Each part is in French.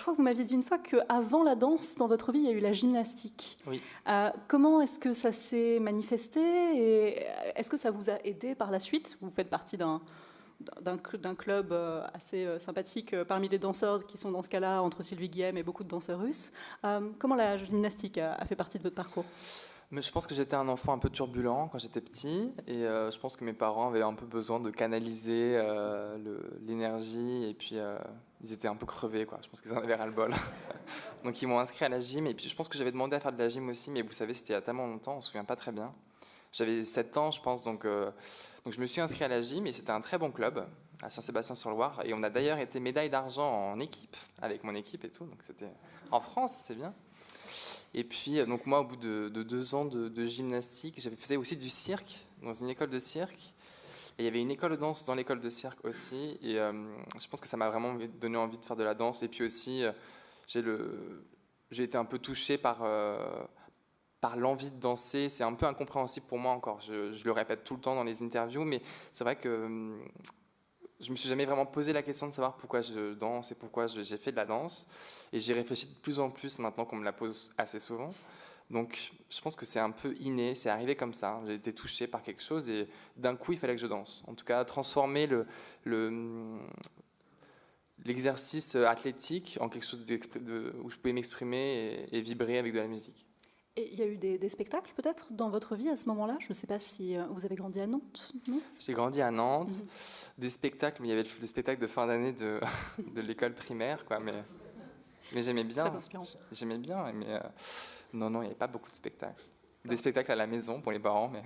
crois que vous m'aviez dit une fois qu'avant la danse, dans votre vie, il y a eu la gymnastique. Oui. Comment est-ce que ça s'est manifesté et est-ce que ça vous a aidé par la suite? Vous faites partie d'un club assez sympathique parmi les danseurs qui sont dans ce cas-là, entre Sylvie Guillem et beaucoup de danseurs russes. Comment la gymnastique a fait partie de votre parcours? Mais je pense que j'étais un enfant un peu turbulent quand j'étais petit et je pense que mes parents avaient un peu besoin de canaliser l'énergie et puis ils étaient un peu crevés, quoi. Je pense qu'ils en avaient ras-le-bol. Donc ils m'ont inscrit à la gym et puis je pense que j'avais demandé à faire de la gym aussi, mais vous savez, c'était il y a tellement longtemps, on ne se souvient pas très bien. J'avais 7 ans, je pense, donc je me suis inscrit à la gym et c'était un très bon club à Saint-Sébastien-sur-Loire et on a d'ailleurs été médaille d'argent en équipe, avec mon équipe et tout, donc c'était en France, c'est bien. Et puis, donc moi, au bout de 2 ans de gymnastique, j'avais fait aussi du cirque, dans une école de cirque. Et il y avait une école de danse dans l'école de cirque aussi. Et je pense que ça m'a vraiment donné envie de faire de la danse. Et puis aussi, j'ai été un peu touché par l'envie de danser. C'est un peu incompréhensible pour moi encore. Je le répète tout le temps dans les interviews, mais c'est vrai que je me suis jamais vraiment posé la question de savoir pourquoi je danse et pourquoi j'ai fait de la danse. Et j'y réfléchis de plus en plus maintenant qu'on me la pose assez souvent. Donc je pense que c'est un peu inné, c'est arrivé comme ça. J'ai été touché par quelque chose et d'un coup il fallait que je danse. En tout cas, transformer l'exercice athlétique en quelque chose où je pouvais m'exprimer et vibrer avec de la musique. Et il y a eu des spectacles peut-être dans votre vie à ce moment-là? Je ne sais pas si vous avez grandi à Nantes, non? J'ai grandi à Nantes, des spectacles, mais il y avait le spectacle de fin d'année de l'école primaire, quoi, mais j'aimais bien. Très inspirant. J'aimais bien, mais non, il n'y avait pas beaucoup de spectacles. Des spectacles à la maison pour les parents, mais...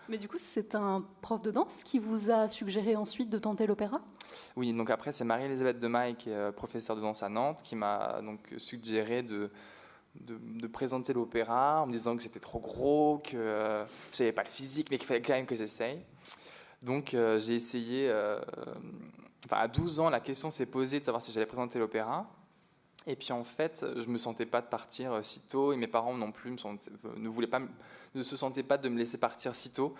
Mais du coup, c'est un prof de danse qui vous a suggéré ensuite de tenter l'opéra? Oui, donc après, c'est Marie-Elisabeth Demaille, qui est professeure de danse à Nantes, qui m'a donc suggéré de présenter l'opéra en me disant que j'étais trop gros, que je n'avais pas le physique, mais qu'il fallait quand même que j'essaye. Donc j'ai essayé, à 12 ans, la question s'est posée de savoir si j'allais présenter l'opéra. Et puis en fait, je ne me sentais pas de partir si tôt, et mes parents non plus ne se sentaient pas de me laisser partir si tôt.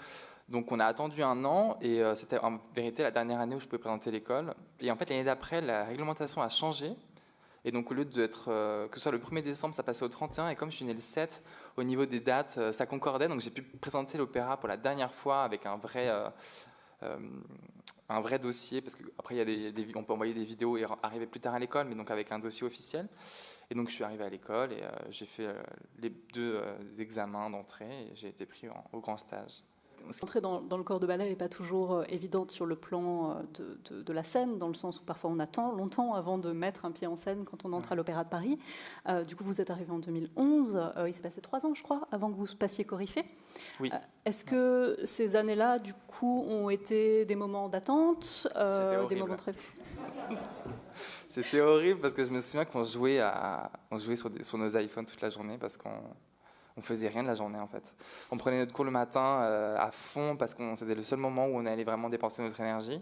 Donc on a attendu 1 an, et c'était en vérité la dernière année où je pouvais présenter l'école. Et en fait, l'année d'après, la réglementation a changé. Et donc, au lieu d'être, que ce soit le 1er décembre, ça passait au 31. Et comme je suis né le 7, au niveau des dates, ça concordait. Donc, j'ai pu présenter l'opéra pour la dernière fois avec un vrai dossier. Parce qu'après, on peut envoyer des vidéos et arriver plus tard à l'école, mais donc avec un dossier officiel. Et donc, je suis arrivé à l'école et j'ai fait les 2 examens d'entrée et j'ai été pris au grand stage. Entrer dans le corps de ballet n'est pas toujours évidente sur le plan de la scène, dans le sens où parfois on attend longtemps avant de mettre un pied en scène quand on entre à l'Opéra de Paris. Du coup, vous êtes arrivé en 2011. Il s'est passé 3 ans, je crois, avant que vous passiez coryphée. Oui. Est-ce que ces années-là, du coup, ont été des moments d'attente, des moments très... C'était horrible parce que je me souviens qu'on jouait sur nos iPhones toute la journée parce qu'on faisait rien de la journée en fait. On prenait notre cours le matin à fond parce que c'était le seul moment où on allait vraiment dépenser notre énergie.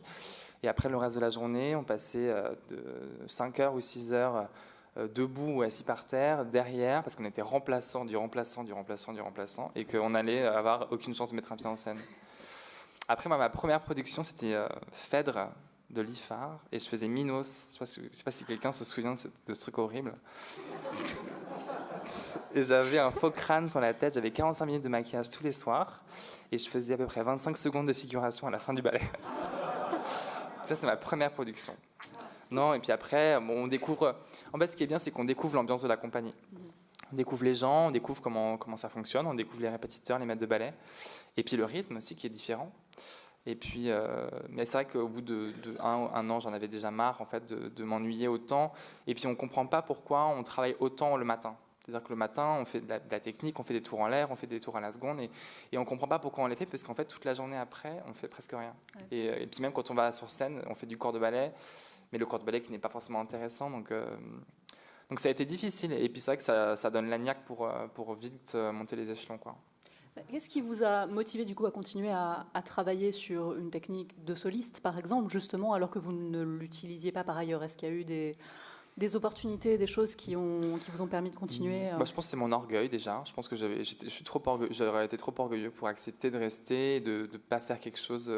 Et après le reste de la journée, on passait de 5 heures ou 6 heures debout ou assis par terre, derrière, parce qu'on était remplaçant du remplaçant et qu'on allait avoir aucune chance de mettre un pied en scène. Après, ma première production, c'était Phèdre de l'IFAR et je faisais Minos. Je ne sais pas si quelqu'un se souvient de ce truc horrible. Et j'avais un faux crâne sur la tête, j'avais 45 minutes de maquillage tous les soirs et je faisais à peu près 25 secondes de figuration à la fin du ballet. Ça, c'est ma première production. Non, et puis après, on découvre... En fait, ce qui est bien, c'est qu'on découvre l'ambiance de la compagnie. On découvre les gens, on découvre comment ça fonctionne, on découvre les répétiteurs, les maîtres de ballet, et puis le rythme aussi qui est différent. Et puis, mais c'est vrai qu'au bout de un an, j'en avais déjà marre en fait, de m'ennuyer autant. Et puis, on ne comprend pas pourquoi on travaille autant le matin. C'est-à-dire que le matin, on fait de la technique, on fait des tours en l'air, on fait des tours à la seconde, et on ne comprend pas pourquoi on les fait, parce qu'en fait, toute la journée après, on ne fait presque rien. Ouais. Et puis même quand on va sur scène, on fait du corps de ballet, mais le corps de ballet qui n'est pas forcément intéressant. Donc ça a été difficile. Et puis c'est vrai que ça donne la niaque pour vite monter les échelons, quoi. Qu'est-ce qui vous a motivé du coup à continuer à travailler sur une technique de soliste, par exemple, justement, alors que vous ne l'utilisiez pas par ailleurs? Est-ce qu'il y a eu des opportunités, des choses qui vous ont permis de continuer? Je pense que c'est mon orgueil déjà. Je pense que j'aurais été trop orgueilleux pour accepter de rester, de ne pas faire quelque chose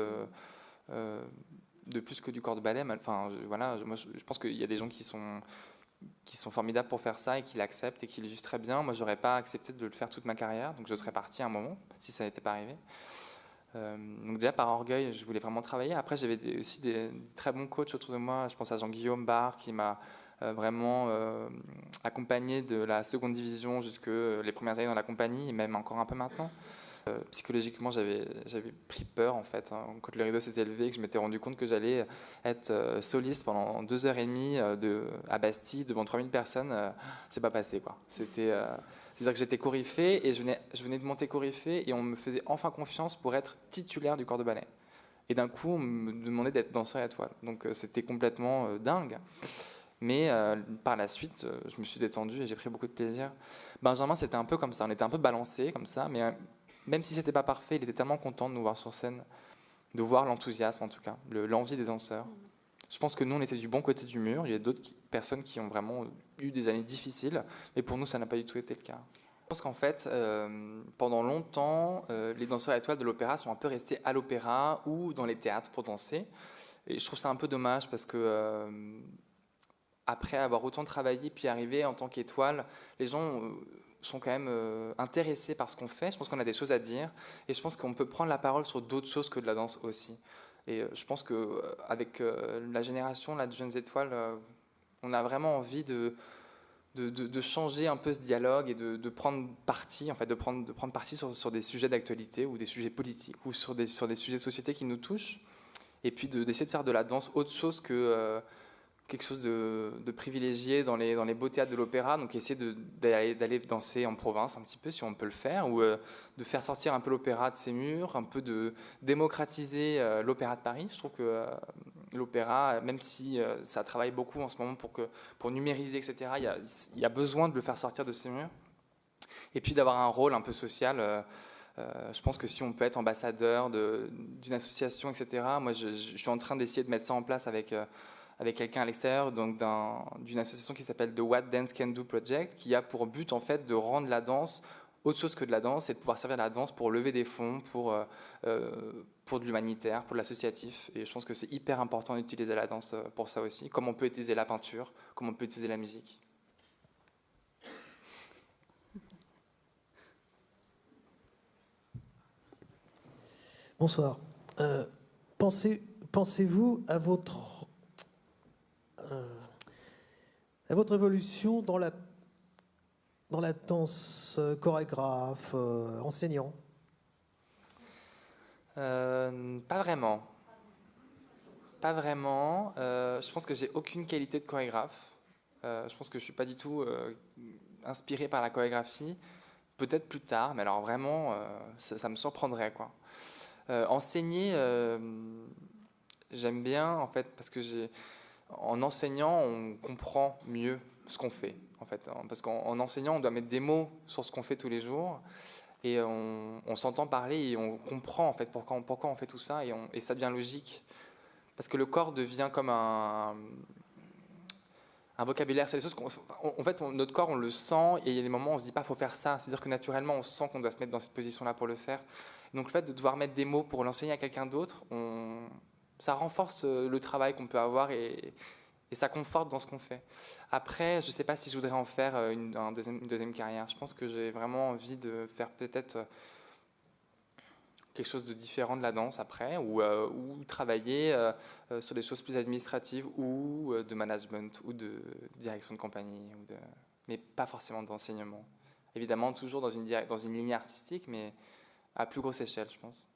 de plus que du corps de ballet. Enfin, voilà, moi, je pense qu'il y a des gens qui sont formidables pour faire ça et qui l'acceptent et qui le vivent très bien. Moi, j'aurais pas accepté de le faire toute ma carrière, donc je serais parti à un moment si ça n'était pas arrivé. Donc déjà par orgueil, je voulais vraiment travailler. Après, j'avais aussi des très bons coachs autour de moi. Je pense à Jean-Guillaume Barre qui m'a vraiment accompagné de la seconde division jusque les premières années dans la compagnie et même encore un peu maintenant. Psychologiquement, j'avais pris peur en fait, hein, quand le rideau s'était levé et que je m'étais rendu compte que j'allais être soliste pendant 2 heures et demie à Bastille devant 3000 personnes. C'est pas passé quoi. C'est-à-dire que j'étais coryphée et je venais de monter coryphée et on me faisait enfin confiance pour être titulaire du corps de ballet. Et d'un coup, on me demandait d'être danseur étoile. Donc c'était complètement dingue. Mais par la suite, je me suis détendu et j'ai pris beaucoup de plaisir. Benjamin, c'était un peu comme ça. On était un peu balancés comme ça, mais même si c'était pas parfait, il était tellement content de nous voir sur scène, de voir l'enthousiasme en tout cas, l'envie des danseurs. Je pense que nous, on était du bon côté du mur. Il y a d'autres personnes qui ont vraiment eu des années difficiles, mais pour nous, ça n'a pas du tout été le cas. Je pense qu'en fait, pendant longtemps, les danseurs étoiles de l'opéra sont un peu restés à l'opéra ou dans les théâtres pour danser. Et je trouve ça un peu dommage parce que après avoir autant travaillé puis arriver en tant qu'étoile, les gens sont quand même intéressés par ce qu'on fait. Je pense qu'on a des choses à dire et je pense qu'on peut prendre la parole sur d'autres choses que de la danse aussi. Et je pense qu'avec la génération là, de jeunes étoiles, on a vraiment envie de changer un peu ce dialogue et de prendre parti, en fait, de prendre parti sur des sujets d'actualité ou des sujets politiques ou sur des sujets de société qui nous touchent. Et puis d'essayer de faire de la danse autre chose que quelque chose de privilégié dans les beaux théâtres de l'opéra, donc essayer d'aller danser en province un petit peu si on peut le faire, ou de faire sortir un peu l'opéra de ses murs, un peu de démocratiser l'opéra de Paris. Je trouve que l'opéra, même si ça travaille beaucoup en ce moment pour numériser, etc., il y a besoin de le faire sortir de ses murs. Et puis d'avoir un rôle un peu social. Je pense que si on peut être ambassadeur d'une association, etc., moi je suis en train d'essayer de mettre ça en place avec quelqu'un à l'extérieur, donc d'une association qui s'appelle The What Dance Can Do Project, qui a pour but en fait de rendre la danse autre chose que de la danse et de pouvoir servir la danse pour lever des fonds, pour de l'humanitaire, pour de l'associatif. Et je pense que c'est hyper important d'utiliser la danse pour ça aussi, comme on peut utiliser la peinture, comme on peut utiliser la musique. Bonsoir. Pensez-vous à votre évolution dans la danse, chorégraphe, enseignant? Pas vraiment. Pas vraiment. Je pense que j'ai aucune qualité de chorégraphe. Je pense que je suis pas du tout inspiré par la chorégraphie. Peut-être plus tard, mais alors vraiment, ça me surprendrait, quoi. Enseigner, j'aime bien en fait parce que en enseignant, on comprend mieux ce qu'on fait en fait. Parce qu'en enseignant, on doit mettre des mots sur ce qu'on fait tous les jours et on s'entend parler et on comprend en fait pourquoi on fait tout ça et ça devient logique. Parce que le corps devient comme un vocabulaire, c'est des choses en fait, notre corps, on le sent, et il y a des moments où on se dit pas, faut faire ça. C'est-à-dire que naturellement, on sent qu'on doit se mettre dans cette position-là pour le faire. Donc le fait de devoir mettre des mots pour l'enseigner à quelqu'un d'autre, ça renforce le travail qu'on peut avoir et ça conforte dans ce qu'on fait. Après, je ne sais pas si je voudrais en faire une deuxième carrière. Je pense que j'ai vraiment envie de faire peut-être quelque chose de différent de la danse après, ou travailler sur des choses plus administratives ou de management ou de direction de compagnie, mais pas forcément d'enseignement. Évidemment, toujours dans une ligne artistique, mais à plus grosse échelle, je pense.